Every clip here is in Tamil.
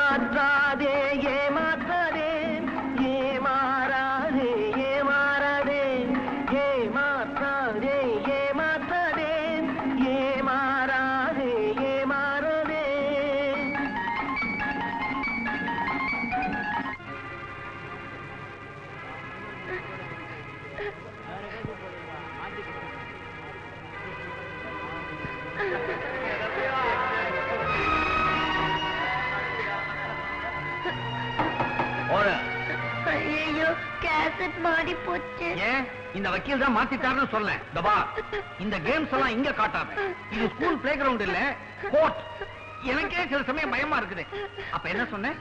ஏமாற்றாதே ஏமாற்றாதே ஏமாறாதே ஏமாறாதே ஏமாற்றாதே ஏமாற்றாதே ஏமாறாதே ஏமாறாதே. ஐயோ கேசட் மாடி போச்சு. ஏன் இந்த வக்கீல் தான் மாத்திட்டாருன்னு சொல்ல. இந்த கேம்ஸ் எல்லாம் இங்க காட்டாம இது ஸ்கூல் பிளே கிரவுண்ட் இல்ல, கோர்ட். எனக்கே சில சமயம் பயமா இருக்குது. அப்ப என்ன சொன்னேன்?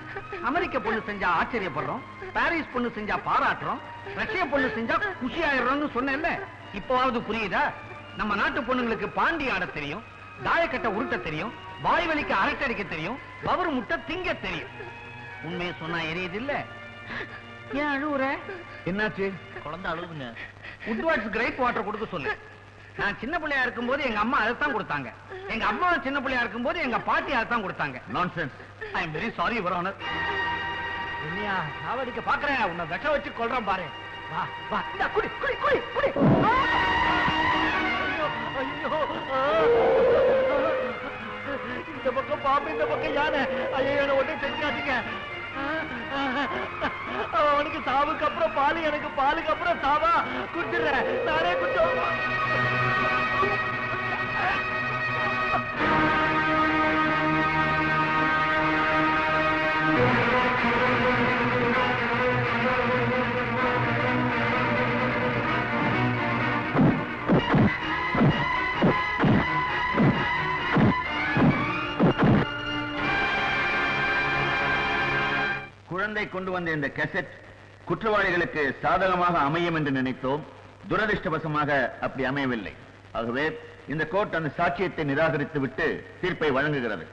அமெரிக்க பொண்ணு செஞ்சா ஆச்சரியப்படுறோம், பாரிஸ் பொண்ணு செஞ்சா பாராட்டுறோம், ரஷ்ய பொண்ணு செஞ்சா குஷி ஆயிடுறோம்னு சொன்னேன்ல. இப்போவாவது புரியுதா? நம்ம நாட்டு பொண்ணுங்களுக்கு பாண்டி ஆட தெரியும், தாயக்கட்டை உருட்ட தெரியும், வாய் வலிக்க அரட்டடிக்க தெரியும், பவர் முட்டை திங்க தெரியும். உண்மையை சொன்னா எரியுது இல்ல? ஏன் அழுவுற? என்னாச்சு? குழந்தை அழுவுங்க. உட்வாட்ஸ் கிரேட் வாட்டர் கொடுக்க சொல்லு. நான் சின்ன பிள்ளையா இருக்கும்போது எங்க அம்மா அதைத்தான் கொடுத்தாங்க. எங்க அம்மா சின்ன பிள்ளையா இருக்கும்போது எங்க பாட்டி அதைத்தான் கொடுத்தாங்க. Nonsense. I am very sorry your honour. உன்னையா சாவடிக்க பாக்குறேன், உன்னை விஷ வச்சு கொல்றேன் பாரு. வா வா, இந்த குடி குடி குடி குடி. ஐயோ இந்த பக்கம் பாம்பு, இந்த பக்கம் யானை. ஐயோ ஒண்ணு செஞ்சாதீங்க. அவனுக்கு சாவுக்கு அப்புறம் பாலு, எனக்கு பாலுக்கு அப்புறம் சாவா? குடிச்சிடுறேன் நானே குடிச்சோம். குழந்தை கொண்டு வந்த இந்த கேசட் குற்றவாளிகளுக்கு சாதகமாக அமையும் என்று நினைத்தோம். துரதிருஷ்டவசமாக அப்படி அமையவில்லை. ஆகவே இந்த கோர்ட் அந்த சாட்சியத்தை நிராகரித்து விட்டு தீர்ப்பை வழங்குகிறது.